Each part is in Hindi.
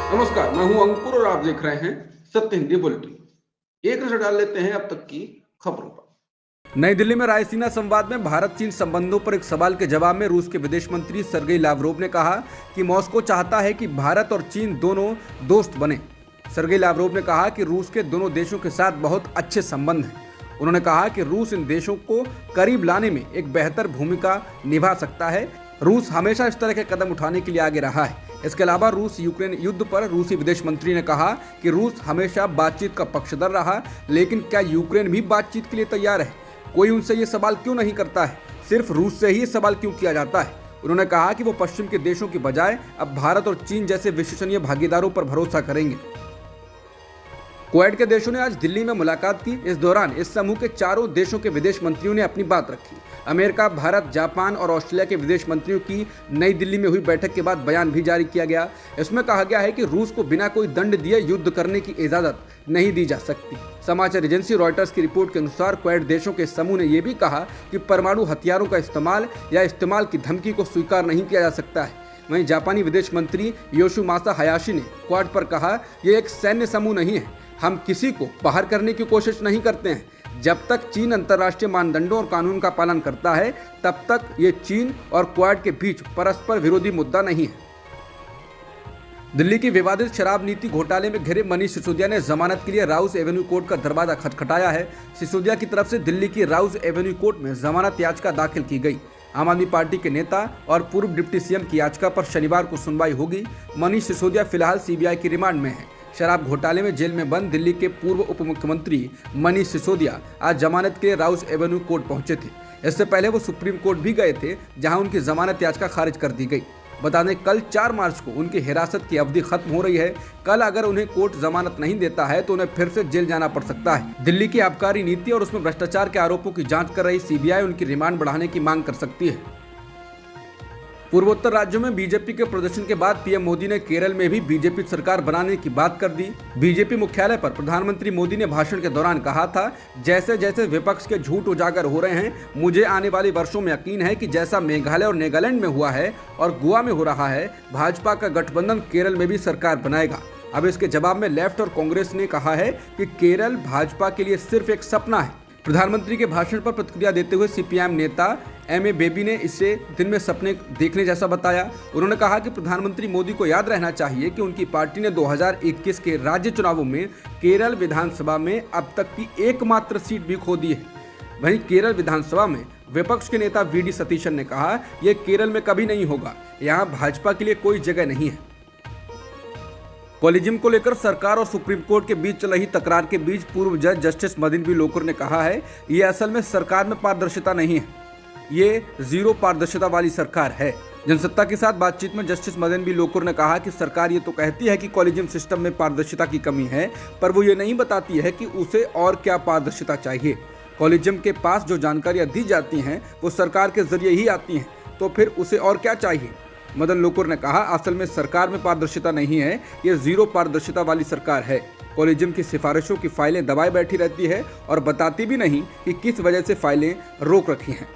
नमस्कार, मैं हूं अंकुर और आप देख रहे हैं सत्य हिंदी बुलेटिन। एक नजर डाल लेते हैं अब तक की खबरों पर। नई दिल्ली में रायसीना संवाद में भारत चीन संबंधों पर एक सवाल के जवाब में रूस के विदेश मंत्री सर्गेई लावरोव ने कहा कि मॉस्को चाहता है कि भारत और चीन दोनों दोस्त बने। सर्गेई लावरोव ने कहा कि रूस के दोनों देशों के साथ बहुत अच्छे संबंध हैं। उन्होंने कहा कि रूस इन देशों को करीब लाने में एक बेहतर भूमिका निभा सकता है। रूस हमेशा इस तरह के कदम उठाने के लिए आगे रहा है। इसके अलावा रूस यूक्रेन युद्ध पर रूसी विदेश मंत्री ने कहा कि रूस हमेशा बातचीत का पक्षधर रहा, लेकिन क्या यूक्रेन भी बातचीत के लिए तैयार है? कोई उनसे ये सवाल क्यों नहीं करता है? सिर्फ रूस से ही सवाल क्यों किया जाता है? उन्होंने कहा कि वो पश्चिम के देशों की बजाय अब भारत और चीन जैसे विश्वसनीय भागीदारों पर भरोसा करेंगे। क्वेड के देशों ने आज दिल्ली में मुलाकात की। इस दौरान इस समूह के चारों देशों के विदेश मंत्रियों ने अपनी बात रखी। अमेरिका, भारत, जापान और ऑस्ट्रेलिया के विदेश मंत्रियों की नई दिल्ली में हुई बैठक के बाद बयान भी जारी किया गया। इसमें कहा गया है कि रूस को बिना कोई दंड दिए युद्ध करने की इजाजत नहीं दी जा सकती। समाचार एजेंसी रॉयटर्स की रिपोर्ट के अनुसार क्वेड देशों के समूह ने यह भी कहा कि परमाणु हथियारों का इस्तेमाल या इस्तेमाल की धमकी को स्वीकार नहीं किया जा सकता है। वहीं जापानी विदेश मंत्री योशिमासा हायाशी ने क्वाड पर कहा, यह एक सैन्य समूह नहीं है। हम किसी को बाहर करने की कोशिश नहीं करते हैं। जब तक चीन अंतर्राष्ट्रीय मानदंडों और कानून का पालन करता है, तब तक ये चीन और क्वाड के बीच परस्पर विरोधी मुद्दा नहीं है। दिल्ली की विवादित शराब नीति घोटाले में घिरे मनीष सिसोदिया ने जमानत के लिए राउस एवेन्यू कोर्ट का दरवाजा खटखटाया है। सिसोदिया की तरफ से दिल्ली की राउस एवेन्यू कोर्ट में जमानत याचिका दाखिल की गई। आम आदमी पार्टी के नेता और पूर्व डिप्टी सीएम की याचिका पर शनिवार को सुनवाई होगी। मनीष सिसोदिया फिलहाल सीबीआई की रिमांड में है। शराब घोटाले में जेल में बंद दिल्ली के पूर्व उप मुख्यमंत्री मनीष सिसोदिया आज जमानत के लिए राउस एवेन्यू कोर्ट पहुंचे थे। इससे पहले वो सुप्रीम कोर्ट भी गए थे, जहां उनकी जमानत याचिका खारिज कर दी गई। बता दें, कल 4 मार्च को उनकी हिरासत की अवधि खत्म हो रही है। कल अगर उन्हें कोर्ट जमानत नहीं देता है तो उन्हें फिर से जेल जाना पड़ सकता है। दिल्ली की आबकारी नीति और उसमें भ्रष्टाचार के आरोपों की जांच कर रही सीबीआई उनकी रिमांड बढ़ाने की मांग कर सकती है। पूर्वोत्तर राज्यों में बीजेपी के प्रदर्शन के बाद पीएम मोदी ने केरल में भी बीजेपी सरकार बनाने की बात कर दी। बीजेपी मुख्यालय पर प्रधानमंत्री मोदी ने भाषण के दौरान कहा था, जैसे जैसे विपक्ष के झूठ उजागर हो रहे हैं, मुझे आने वाले वर्षों में यकीन है कि जैसा मेघालय और नागालैंड में हुआ है और गोवा में हो रहा है, भाजपा का गठबंधन केरल में भी सरकार बनाएगा। अब इसके जवाब में लेफ्ट और कांग्रेस ने कहा है कि केरल भाजपा के लिए सिर्फ एक सपना है। प्रधानमंत्री के भाषण पर प्रतिक्रिया देते हुए सीपीआई नेता एम.ए. बेबी ने इसे दिन में सपने देखने जैसा बताया। उन्होंने कहा कि प्रधानमंत्री मोदी को याद रहना चाहिए कि उनकी पार्टी ने 2021 के राज्य चुनावों में केरल विधानसभा में अब तक की एकमात्र सीट भी खो दी है। वहीं केरल विधानसभा में विपक्ष के नेता वी.डी. सतीशन ने कहा, यह केरल में कभी नहीं होगा, यहाँ भाजपा के लिए कोई जगह नहीं है। कॉलेजियम को लेकर सरकार और सुप्रीम कोर्ट के बीच चल रही तकरार के बीच पूर्व जज जस्टिस मदन बी लोकुर ने कहा है, ये असल में सरकार में पारदर्शिता नहीं है, ये जीरो पारदर्शिता वाली सरकार है। जनसत्ता के साथ बातचीत में जस्टिस मदन बी लोकुर ने कहा कि सरकार ये तो कहती है कि कॉलेजियम सिस्टम में पारदर्शिता की कमी है, पर वो ये नहीं बताती है कि उसे और क्या पारदर्शिता चाहिए। कॉलेजियम के पास जो जानकारियां दी जाती हैं वो सरकार के जरिए ही आती हैं, तो फिर उसे और क्या चाहिए। मदन लोकुर ने कहा, असल में सरकार में पारदर्शिता नहीं है, ये जीरो पारदर्शिता वाली सरकार है। कॉलेजियम की सिफारिशों की फाइलें दबाए बैठी रहती है और बताती भी नहीं कि किस वजह से फाइलें रोक रखी हैं।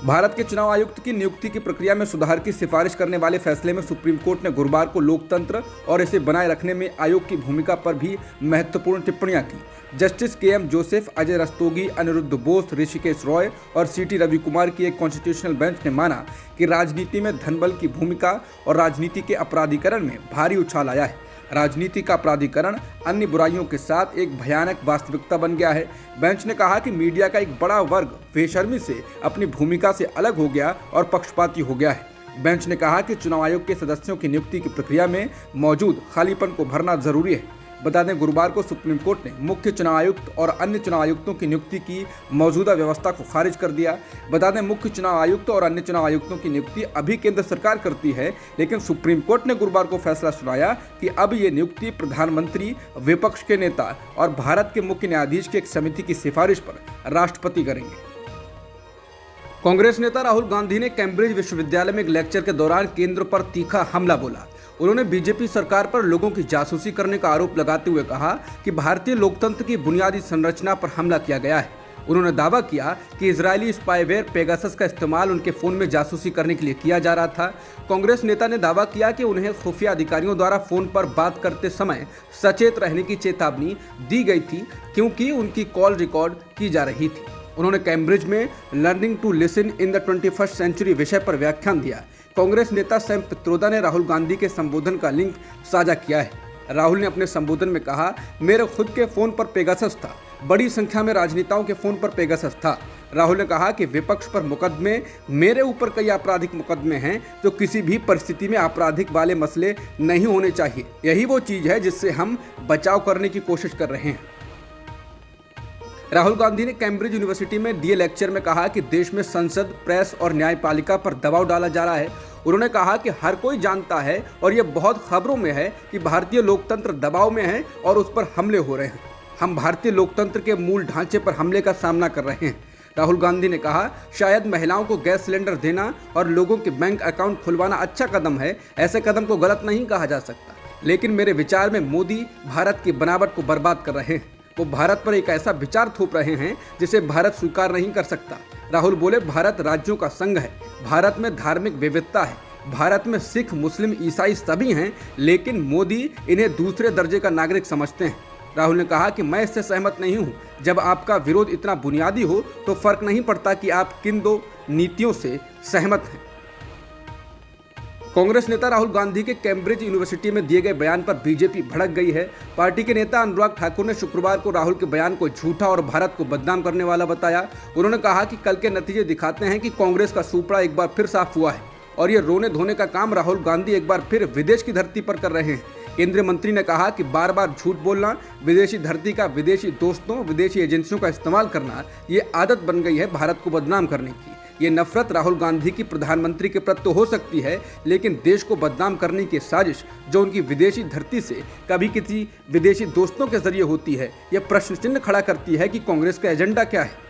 भारत के चुनाव आयुक्त की नियुक्ति की प्रक्रिया में सुधार की सिफारिश करने वाले फैसले में सुप्रीम कोर्ट ने गुरुवार को लोकतंत्र और इसे बनाए रखने में आयोग की भूमिका पर भी महत्वपूर्ण टिप्पणियां की। Justice K M. जोसेफ, अजय रस्तोगी, अनिरुद्ध बोस, ऋषिकेश रॉय और सी.टी. रवि कुमार की एक कॉन्स्टिट्यूशनल बेंच ने माना कि राजनीति में धनबल की भूमिका और राजनीति के अपराधीकरण में भारी उछाल आया है। राजनीति का अपराधीकरण अन्य बुराइयों के साथ एक भयानक वास्तविकता बन गया है। बेंच ने कहा कि मीडिया का एक बड़ा वर्ग बेशर्मी से अपनी भूमिका से अलग हो गया और पक्षपाती हो गया है। बेंच ने कहा कि चुनाव आयोग के सदस्यों की नियुक्ति की प्रक्रिया में मौजूद खालीपन को भरना जरूरी है। बता दें, गुरुवार को सुप्रीम कोर्ट ने मुख्य चुनाव आयुक्त और अन्य चुनाव आयुक्तों की नियुक्ति की मौजूदा व्यवस्था को खारिज कर दिया। बता दें, मुख्य चुनाव आयुक्त और अन्य चुनाव आयुक्तों की नियुक्ति अभी केंद्र सरकार करती है, लेकिन सुप्रीम कोर्ट ने गुरुवार को फैसला सुनाया कि अब ये नियुक्ति प्रधानमंत्री, विपक्ष के नेता और भारत के मुख्य न्यायाधीश की एक समिति की सिफारिश पर राष्ट्रपति करेंगे। कांग्रेस नेता राहुल गांधी ने कैम्ब्रिज विश्वविद्यालय में एक लेक्चर के दौरान केंद्र पर तीखा हमला बोला। उन्होंने बीजेपी सरकार पर लोगों की जासूसी करने का आरोप लगाते हुए कहा कि भारतीय लोकतंत्र की बुनियादी संरचना पर हमला किया गया है। उन्होंने दावा किया कि इजरायली स्पाईवेयर पेगासस का इस्तेमाल उनके फोन में जासूसी करने के लिए किया जा रहा था। कांग्रेस नेता ने दावा किया कि उन्हें खुफिया अधिकारियों द्वारा फोन पर बात करते समय सचेत रहने की चेतावनी दी गई थी क्योंकि उनकी कॉल रिकॉर्ड की जा रही थी। उन्होंने कैम्ब्रिज में learning to listen in the 21st century विषय पर व्याख्यान दिया। कांग्रेस नेता सैम पित्रोदा ने राहुल गांधी के संबोधन का लिंक साझा किया है। राहुल ने अपने संबोधन में कहा, मेरे खुद के फोन पर पेगासस था, बड़ी संख्या में राजनेताओं के फोन पर पेगासस था। राहुल ने कहा कि विपक्ष पर मुकदमे, मेरे ऊपर कई आपराधिक मुकदमे हैं जो किसी भी परिस्थिति में आपराधिक वाले मसले नहीं होने चाहिए। यही वो चीज है जिससे हम बचाव करने की कोशिश कर रहे हैं। राहुल गांधी ने कैम्ब्रिज यूनिवर्सिटी में दिए लेक्चर में कहा कि देश में संसद, प्रेस और न्यायपालिका पर दबाव डाला जा रहा है। उन्होंने कहा कि हर कोई जानता है और ये बहुत खबरों में है कि भारतीय लोकतंत्र दबाव में है और उस पर हमले हो रहे हैं। हम भारतीय लोकतंत्र के मूल ढांचे पर हमले का सामना कर रहे हैं। राहुल गांधी ने कहा, शायद महिलाओं को गैस सिलेंडर देना और लोगों के बैंक अकाउंट खुलवाना अच्छा कदम है, ऐसे कदम को गलत नहीं कहा जा सकता, लेकिन मेरे विचार में मोदी भारत की बनावट को बर्बाद कर रहे हैं। वो भारत पर एक ऐसा विचार थोप रहे हैं जिसे भारत स्वीकार नहीं कर सकता। राहुल बोले, भारत राज्यों का संघ है, भारत में धार्मिक विविधता है, भारत में सिख, मुस्लिम, ईसाई सभी हैं, लेकिन मोदी इन्हें दूसरे दर्जे का नागरिक समझते हैं। राहुल ने कहा कि मैं इससे सहमत नहीं हूं। जब आपका विरोध इतना बुनियादी हो तो फर्क नहीं पड़ता कि आप किन दो नीतियों से सहमत हैं। कांग्रेस नेता राहुल गांधी के कैम्ब्रिज यूनिवर्सिटी में दिए गए बयान पर बीजेपी भड़क गई है। पार्टी के नेता अनुराग ठाकुर ने शुक्रवार को राहुल के बयान को झूठा और भारत को बदनाम करने वाला बताया। उन्होंने कहा कि कल के नतीजे दिखाते हैं कि कांग्रेस का सुपड़ा एक बार फिर साफ हुआ है और ये रोने धोने का काम राहुल गांधी एक बार फिर विदेश की धरती पर कर रहे हैं। केंद्रीय मंत्री ने कहा कि बार बार झूठ बोलना, विदेशी धरती का, विदेशी दोस्तों, विदेशी एजेंसियों का इस्तेमाल करना, ये आदत बन गई है भारत को बदनाम करने की। ये नफरत राहुल गांधी की प्रधानमंत्री के प्रति तो हो सकती है, लेकिन देश को बदनाम करने की साजिश जो उनकी विदेशी धरती से कभी किसी विदेशी दोस्तों के जरिए होती है, यह प्रश्न चिन्ह खड़ा करती है कि कांग्रेस का एजेंडा क्या है।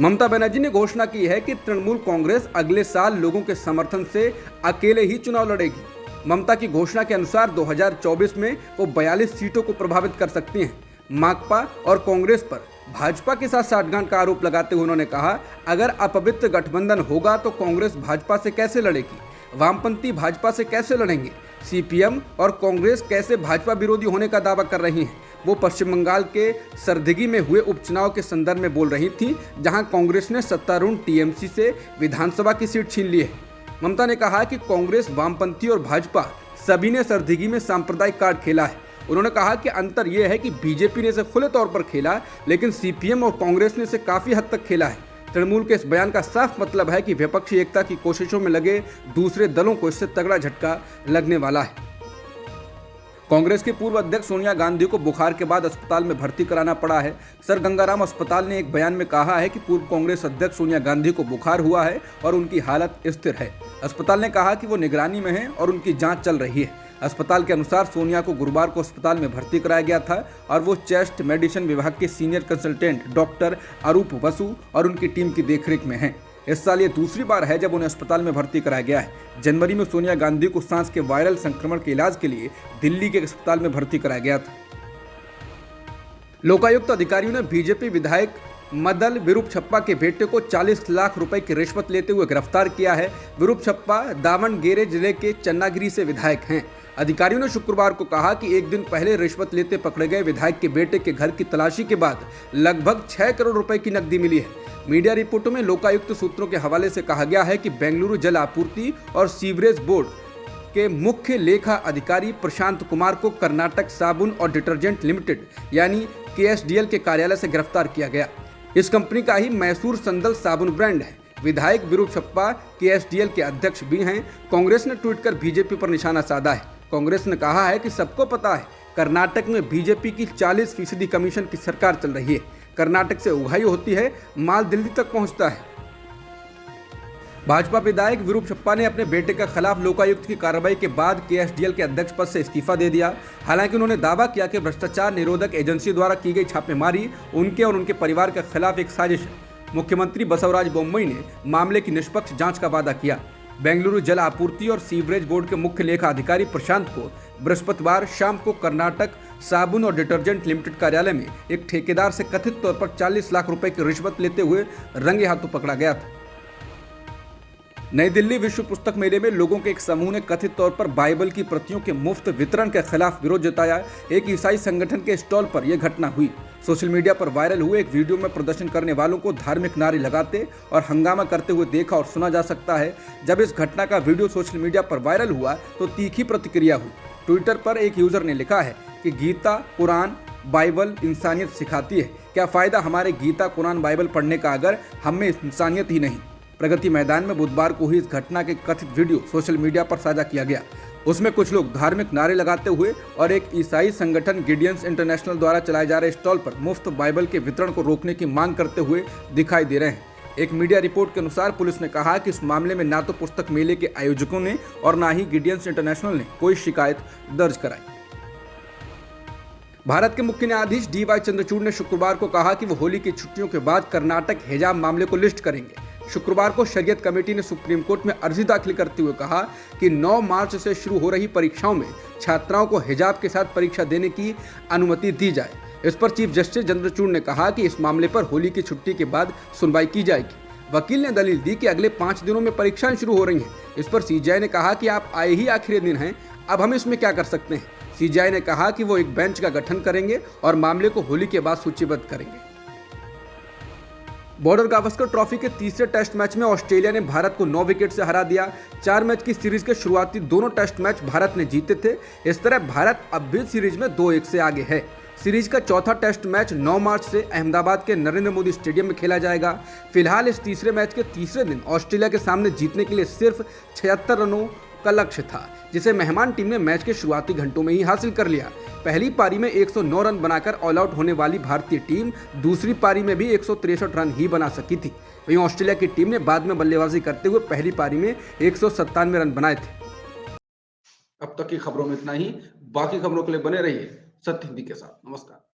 ममता बनर्जी ने घोषणा की है कि तृणमूल कांग्रेस अगले साल लोगों के समर्थन से अकेले ही चुनाव लड़ेगी। ममता की घोषणा के अनुसार 2024 में वो 42 सीटों को प्रभावित कर सकती हैं। माकपा और कांग्रेस पर भाजपा के साथ साठगांठ का आरोप लगाते हुए उन्होंने कहा, अगर अपवित्र गठबंधन होगा तो कांग्रेस भाजपा से कैसे लड़ेगी, वामपंथी भाजपा से कैसे लड़ेंगे, सीपीएम और कांग्रेस कैसे भाजपा विरोधी होने का दावा कर रही हैं। वो पश्चिम बंगाल के सरदिगी में हुए उपचुनाव के संदर्भ में बोल रही थी, जहां कांग्रेस ने सत्तारूढ़ टीएमसी से विधानसभा की सीट छीन ली है। ममता ने कहा कि कांग्रेस, वामपंथी और भाजपा सभी ने सरदिगी में सांप्रदायिक कार्ड खेला है। उन्होंने कहा कि अंतर यह है कि बीजेपी ने इसे खुले तौर पर खेला, लेकिन सीपीएम और कांग्रेस ने इसे काफी हद तक खेला है। तृणमूल के इस बयान का साफ मतलब है कि विपक्षी एकता की कोशिशों में लगे दूसरे दलों को इससे तगड़ा झटका लगने वाला है। कांग्रेस की पूर्व अध्यक्ष सोनिया गांधी को बुखार के बाद अस्पताल में भर्ती कराना पड़ा है। सर गंगाराम अस्पताल ने एक बयान में कहा है कि पूर्व कांग्रेस अध्यक्ष सोनिया गांधी को बुखार हुआ है और उनकी हालत स्थिर है। अस्पताल ने कहा कि वो निगरानी में हैं और उनकी जांच चल रही है। अस्पताल के अनुसार सोनिया को गुरुवार को अस्पताल में भर्ती कराया गया था और वो चेस्ट मेडिसिन विभाग के सीनियर कंसल्टेंट डॉक्टर अरूप वसु और उनकी टीम की देखरेख में हैं। इस साल ये दूसरी बार है जब उन्हें अस्पताल में भर्ती कराया गया है। जनवरी में सोनिया गांधी को सांस के वायरल संक्रमण के इलाज के लिए दिल्ली के अस्पताल में भर्ती कराया गया था। लोकायुक्त अधिकारियों ने बीजेपी विधायक मदल विरूपछप्पा के बेटे को 40 लाख रुपए की रिश्वत लेते हुए गिरफ्तार किया है। विरूपछप्पा दावणगेरे जिले के चन्नागिरी से विधायक हैं। अधिकारियों ने शुक्रवार को कहा कि एक दिन पहले रिश्वत लेते पकड़े गए विधायक के बेटे के घर की तलाशी के बाद लगभग 6 करोड़ रुपए की नकदी मिली है। मीडिया रिपोर्टों में लोकायुक्त सूत्रों के हवाले से कहा गया है कि बेंगलुरु जल आपूर्ति और सीवरेज बोर्ड के मुख्य लेखा अधिकारी प्रशांत कुमार को कर्नाटक साबुन और डिटर्जेंट लिमिटेड यानी KSDL के कार्यालय से गिरफ्तार किया गया। इस कंपनी का ही मैसूर संदल साबुन ब्रांड है। विधायक विरूपछप्पा KSDL के अध्यक्ष भी हैं। कांग्रेस ने ट्वीट कर बीजेपी पर निशाना साधा है। कांग्रेस ने कहा है कि सबको पता है कर्नाटक में बीजेपी की 40% कमीशन की सरकार चल रही है। कर्नाटक से उगाही होती है, माल दिल्ली तक पहुंचता है। भाजपा विधायक विरूपछप्पा ने अपने बेटे के खिलाफ लोकायुक्त की कार्रवाई के बाद KSDL के अध्यक्ष पद से इस्तीफा दे दिया। हालांकि उन्होंने दावा किया कि भ्रष्टाचार निरोधक एजेंसी द्वारा की गई छापेमारी उनके और उनके परिवार के खिलाफ एक साजिश है। मुख्यमंत्री बसवराज बोम्मई ने मामले की निष्पक्ष जांच का वादा किया। बेंगलुरु जल आपूर्ति और सीवरेज बोर्ड के मुख्य लेखा अधिकारी प्रशांत को बृहस्पतिवार शाम को कर्नाटक साबुन और डिटर्जेंट लिमिटेड कार्यालय में एक ठेकेदार से कथित तौर पर 40 लाख रुपए की रिश्वत लेते हुए रंगे हाथों पकड़ा गया था। नई दिल्ली विश्व पुस्तक मेले में लोगों के एक समूह ने कथित तौर पर बाइबल की प्रतियों के मुफ्त वितरण के खिलाफ विरोध जताया। एक ईसाई संगठन के स्टॉल पर यह घटना हुई। सोशल मीडिया पर वायरल हुए एक वीडियो में प्रदर्शन करने वालों को धार्मिक नारे लगाते और हंगामा करते हुए देखा और सुना जा सकता है। जब इस घटना का वीडियो सोशल मीडिया पर वायरल हुआ तो तीखी प्रतिक्रिया हुई। ट्विटर पर एक यूजर ने लिखा है कि गीता, कुरान, बाइबल इंसानियत सिखाती है। क्या फायदा हमारे गीता, कुरान, बाइबल पढ़ने का अगर हम में इंसानियत ही नहीं। प्रगति मैदान में बुधवार को हुई इस घटना के कथित वीडियो सोशल मीडिया पर साझा किया गया। उसमें कुछ लोग धार्मिक नारे लगाते हुए और एक ईसाई संगठन गिडियंस इंटरनेशनल द्वारा चलाए जा रहे स्टॉल पर मुफ्त बाइबल के वितरण को रोकने की मांग करते हुए दिखाई दे रहे हैं। एक मीडिया रिपोर्ट के अनुसार पुलिस ने कहा कि इस मामले में ना तो पुस्तक मेले के आयोजकों ने और ना ही गिडियंस इंटरनेशनल ने कोई शिकायत दर्ज कराई। भारत के मुख्य न्यायाधीश DY चंद्रचूड़ ने शुक्रवार को कहा कि वो होली की छुट्टियों के बाद कर्नाटक हिजाब मामले को लिस्ट करेंगे। शुक्रवार को शरीयत कमेटी ने सुप्रीम कोर्ट में अर्जी दाखिल करते हुए कहा कि 9 मार्च से शुरू हो रही परीक्षाओं में छात्राओं को हिजाब के साथ परीक्षा देने की अनुमति दी जाए। इस पर चीफ जस्टिस चंद्रचूड़ ने कहा कि इस मामले पर होली की छुट्टी के बाद सुनवाई की जाएगी। वकील ने दलील दी कि अगले 5 दिनों में परीक्षाएं शुरू हो रही हैं। इस पर CJI ने कहा कि आप आए ही आखिरी दिन हैं, अब हम इसमें क्या कर सकते हैं। CJI ने कहा कि वो एक बेंच का गठन करेंगे और मामले को होली के बाद सूचीबद्ध करेंगे। बॉर्डर गावस्कर ट्रॉफी के तीसरे टेस्ट मैच में ऑस्ट्रेलिया ने भारत को 9 विकेट से हरा दिया। 4 मैच की सीरीज के शुरुआती दोनों टेस्ट मैच भारत ने जीते थे। इस तरह भारत अब भी सीरीज में 2-1 से आगे है। सीरीज का चौथा टेस्ट मैच 9 मार्च से अहमदाबाद के नरेंद्र मोदी स्टेडियम में खेला जाएगा। फिलहाल इस तीसरे मैच के तीसरे दिन ऑस्ट्रेलिया के सामने जीतने के लिए सिर्फ 76 रनों का लक्ष्य था, जिसे मेहमान टीम ने मैच के शुरुआती घंटों में ही हासिल कर लिया। पहली पारी में 109 रन बनाकर ऑल आउट होने वाली भारतीय टीम दूसरी पारी में भी 163 रन ही बना सकी थी। वहीं ऑस्ट्रेलिया की टीम ने बाद में बल्लेबाजी करते हुए पहली पारी में 197 रन बनाए थे। अब तक की खबरों में इतना ही। बाकी खबरों के लिए बने रहिए सत्य हिंदी के साथ। नमस्कार।